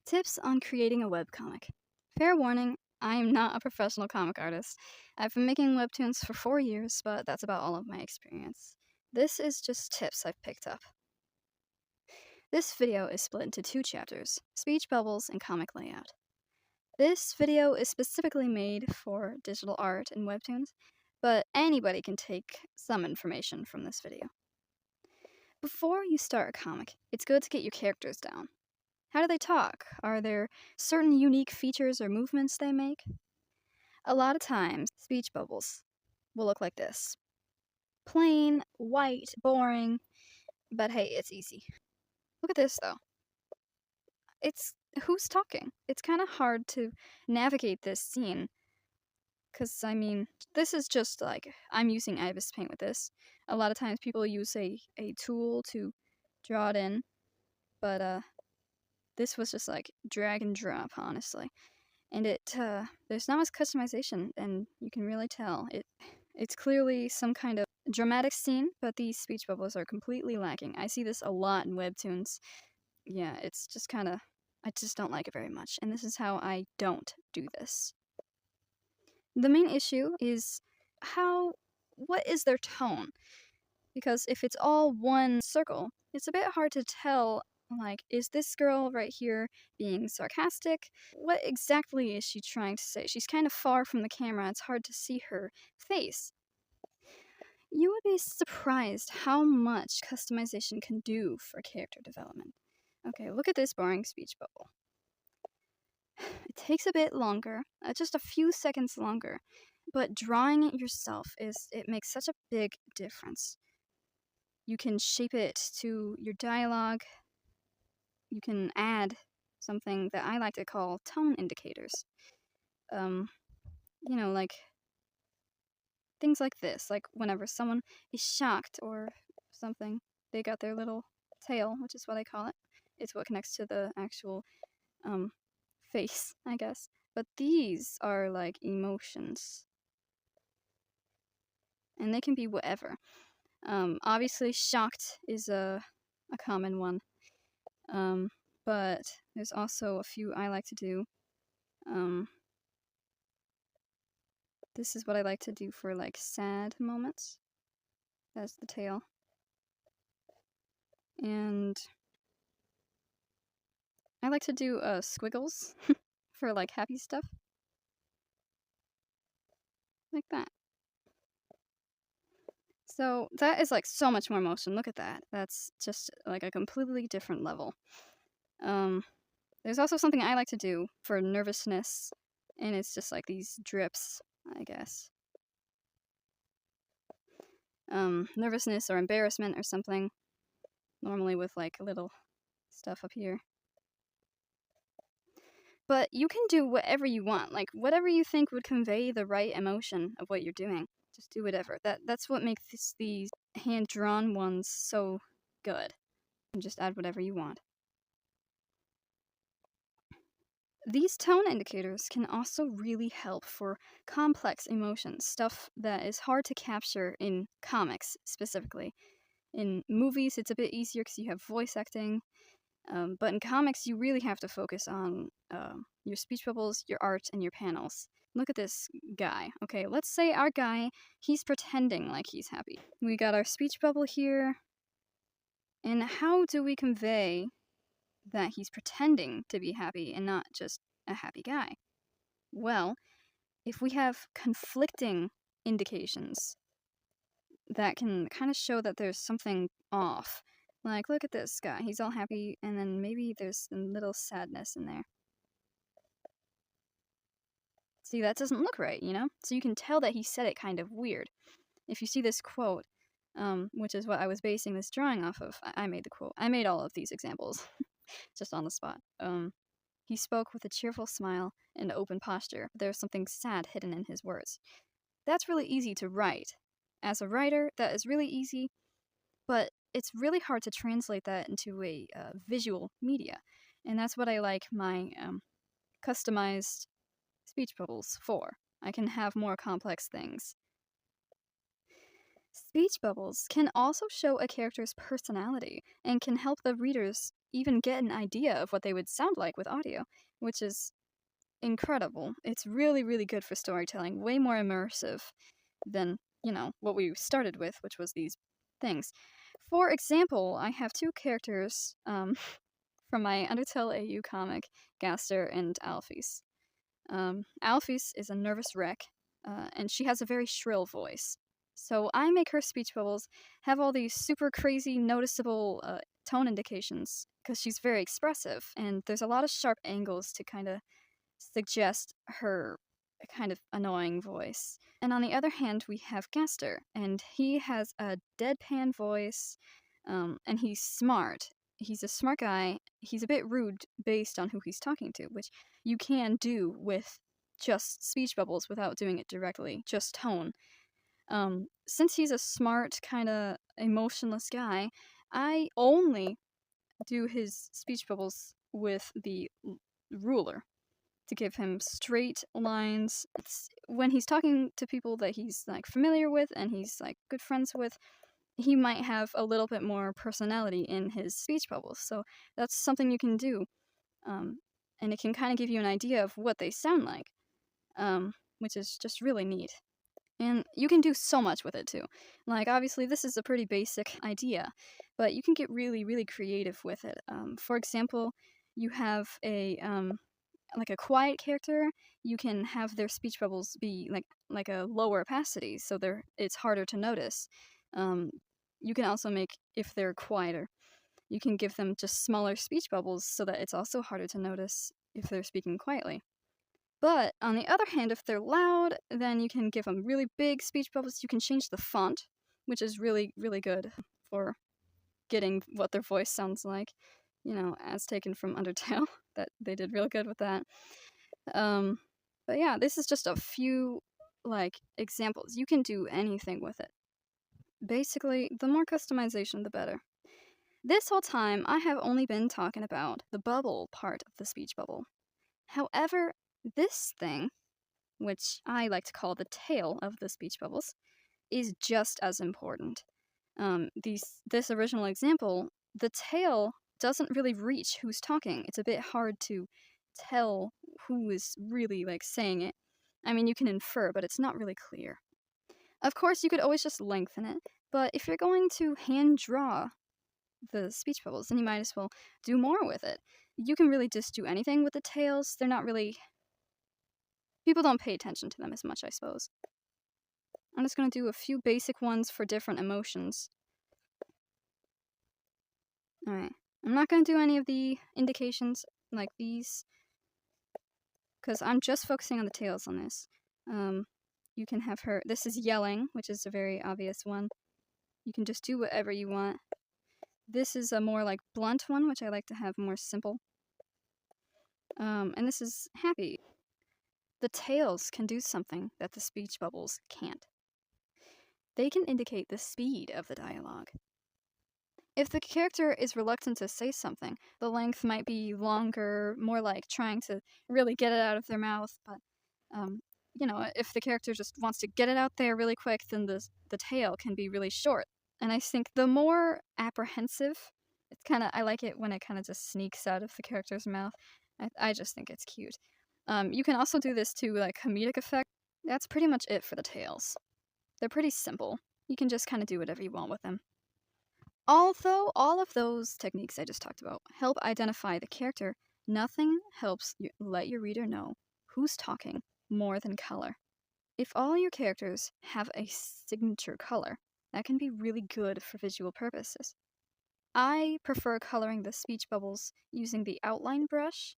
Tips on creating a webcomic. Fair warning, I am not a professional comic artist. I've been making webtoons for 4 years, but that's about all of my experience. This is just tips I've picked up. This video is split into 2 chapters, speech bubbles and comic layout. This video is specifically made for digital art and webtoons, but anybody can take some information from this video. Before you start a comic, it's good to get your characters down. How do they talk? Are there certain unique features or movements they make? A lot of times, speech bubbles will look like this. Plain, white, boring, but hey, it's easy. Look at this, though. Who's talking? It's kind of hard to navigate this scene. Because, this is just like, I'm using Ibispaint with this. A lot of times people use a tool to draw it in, but, this was just like drag and drop, honestly. And there's not much customization, and you can really tell. It's clearly some kind of dramatic scene, but these speech bubbles are completely lacking. I see this a lot in webtoons. Yeah, it's just I just don't like it very much, and this is how I don't do this. The main issue is what is their tone? Because if it's all one circle, it's a bit hard to tell, like, is this girl right here being sarcastic? What exactly is she trying to say? She's kind of far from the camera, it's hard to see her face. You would be surprised how much customization can do for character development. Okay, look at this boring speech bubble. It takes a bit longer, just a few seconds longer, but drawing it yourself it makes such a big difference. You can shape it to your dialogue. You can add something that I like to call tone indicators. Like things like this, like whenever someone is shocked or something, they got their little tail, which is what I call it. It's what connects to the actual face, I guess. But these are like emotions. And they can be whatever. Obviously, shocked is a common one. But there's also a few I like to do. This is what I like to do for like sad moments. That's the tail. And I like to do squiggles for like happy stuff. Like that. So that is like so much more motion. Look at that. That's just like a completely different level. There's also something I like to do for nervousness, and it's just like these drips, I guess. Nervousness or embarrassment or something, normally with like a little stuff up here. But you can do whatever you want, like whatever you think would convey the right emotion of what you're doing. Just do whatever. That's what makes these hand-drawn ones so good. And just add whatever you want. These tone indicators can also really help for complex emotions, stuff that is hard to capture in comics specifically. In movies, it's a bit easier because you have voice acting, but in comics, you really have to focus on your speech bubbles, your art, and your panels. Look at this guy. Okay, let's say our guy, he's pretending like he's happy. We got our speech bubble here, and how do we convey that he's pretending to be happy and not just a happy guy? Well, if we have conflicting indications that can kind of show that there's something off. Like, look at this guy, he's all happy, and then maybe there's a little sadness in there. See, that doesn't look right, you know? So you can tell that he said it kind of weird. If you see this quote, which is what I was basing this drawing off of, I made the quote. I made all of these examples. Just on the spot. He spoke with a cheerful smile and open posture. There's something sad hidden in his words. That's really easy to write. As a writer, that is really easy, but it's really hard to translate that into a visual media. And that's what I like my customized speech bubbles for. I can have more complex things. Speech bubbles can also show a character's personality and can help the readers even get an idea of what they would sound like with audio, which is incredible. It's really, really good for storytelling, way more immersive than, what we started with, which was these things. For example, I have two characters from my Undertale AU comic, Gaster and Alphys. Alphys is a nervous wreck, and she has a very shrill voice. So I make her speech bubbles have all these super crazy, noticeable tone indications, because she's very expressive, and there's a lot of sharp angles to kind of suggest her kind of annoying voice. And on the other hand, we have Gaster, and he has a deadpan voice, and he's smart. He's a smart guy. He's a bit rude based on who he's talking to, which you can do with just speech bubbles without doing it directly, just tone. Since he's a smart, kind of emotionless guy, I only do his speech bubbles with the ruler to give him straight lines. When he's talking to people that he's like familiar with and he's like good friends with, he might have a little bit more personality in his speech bubbles. So that's something you can do, and it can kind of give you an idea of what they sound like, which is just really neat. And you can do so much with it too. Like, obviously, this is a pretty basic idea, but you can get really, really creative with it. For example, you have a quiet character. You can have their speech bubbles be like a lower opacity, so it's harder to notice. You can also make, if they're quieter, you can give them just smaller speech bubbles so that it's also harder to notice if they're speaking quietly. But on the other hand, if they're loud, then you can give them really big speech bubbles. You can change the font, which is really, really good for getting what their voice sounds like, as taken from Undertale. That they did real good with that. But yeah, this is just a few examples. You can do anything with it. Basically, the more customization, the better. This whole time, I have only been talking about the bubble part of the speech bubble. However, this thing, which I like to call the tail of the speech bubbles, is just as important. This original example, the tail doesn't really reach who's talking. It's a bit hard to tell who is really saying it. I mean, you can infer, but it's not really clear. Of course, you could always just lengthen it, but if you're going to hand draw the speech bubbles, then you might as well do more with it. You can really just do anything with the tails. They're not really... People don't pay attention to them as much, I suppose. I'm just going to do a few basic ones for different emotions. Alright. I'm not going to do any of the indications like these, because I'm just focusing on the tails on this. You can have her... This is yelling, which is a very obvious one. You can just do whatever you want. This is a more blunt one, which I like to have more simple. And this is happy. The tails can do something that the speech bubbles can't. They can indicate the speed of the dialogue. If the character is reluctant to say something, the length might be longer, more like trying to really get it out of their mouth, but, if the character just wants to get it out there really quick, then the tail can be really short. And I think the more apprehensive, I like it when it kind of just sneaks out of the character's mouth. I just think it's cute. You can also do this to comedic effect. That's pretty much it for the tails. They're pretty simple. You can just kind of do whatever you want with them. Although all of those techniques I just talked about help identify the character, nothing helps let your reader know who's talking more than color. If all your characters have a signature color, that can be really good for visual purposes. I prefer coloring the speech bubbles using the outline brush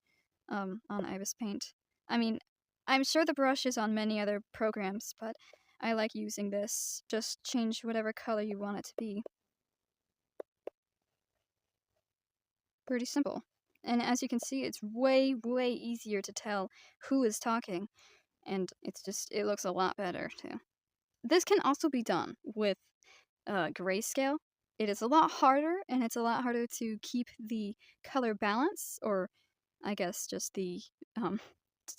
on Ibispaint. I mean, I'm sure the brush is on many other programs, but I like using this. Just change whatever color you want it to be. Pretty simple. And as you can see, it's way, way easier to tell who is talking, and it looks a lot better too. This can also be done with grayscale. It is a lot harder, and it's a lot harder to keep the color balance, or I guess just the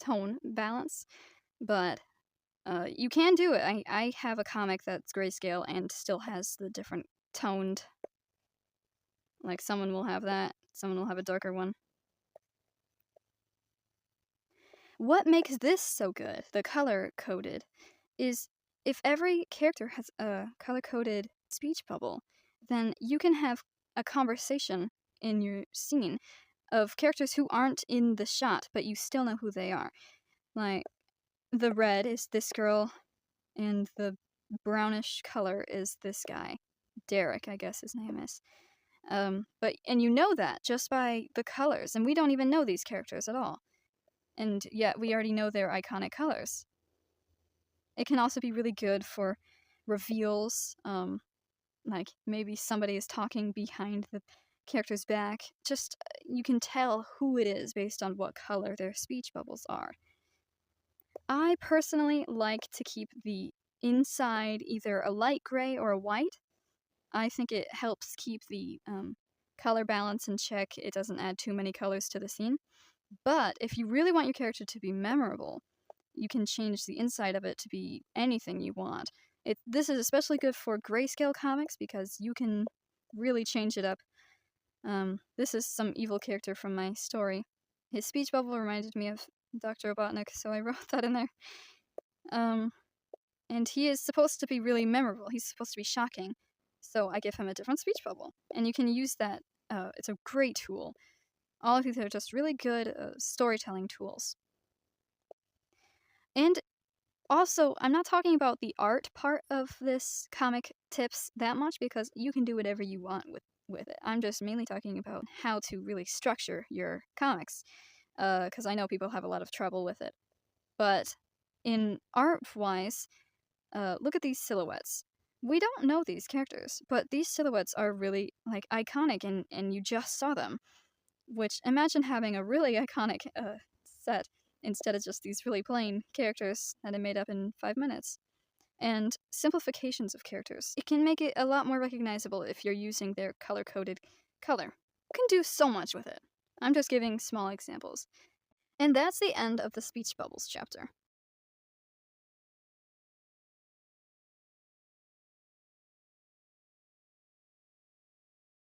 tone balance, but you can do it. I have a comic that's grayscale and still has the different toned, someone will have that someone will have a darker one. What makes this so good, the color-coded, is if every character has a color-coded speech bubble, then you can have a conversation in your scene of characters who aren't in the shot, but you still know who they are. Like, the red is this girl, and the brownish color is this guy. Derek, I guess his name is. And you know that just by the colors, and we don't even know these characters at all. And yet we already know their iconic colors. It can also be really good for reveals, like maybe somebody is talking behind the character's back. Just, you can tell who it is based on what color their speech bubbles are. I personally like to keep the inside either a light gray or a white. I think it helps keep the color balance in check. It doesn't add too many colors to the scene. But if you really want your character to be memorable, you can change the inside of it to be anything you want. This is especially good for grayscale comics because you can really change it up. This is some evil character from my story. His speech bubble reminded me of Dr. Robotnik, so I wrote that in there. And he is supposed to be really memorable. He's supposed to be shocking. So I give him a different speech bubble. And you can use that. It's a great tool. All of these are just really good storytelling tools. And also, I'm not talking about the art part of this comic tips that much because you can do whatever you want with it. I'm just mainly talking about how to really structure your comics because I know people have a lot of trouble with it. But in art-wise, look at these silhouettes. We don't know these characters, but these silhouettes are really like iconic and you just saw them. Which, imagine having a really iconic set instead of just these really plain characters that I made up in 5 minutes. And simplifications of characters. It can make it a lot more recognizable if you're using their color-coded color. You can do so much with it. I'm just giving small examples. And that's the end of the speech bubbles chapter.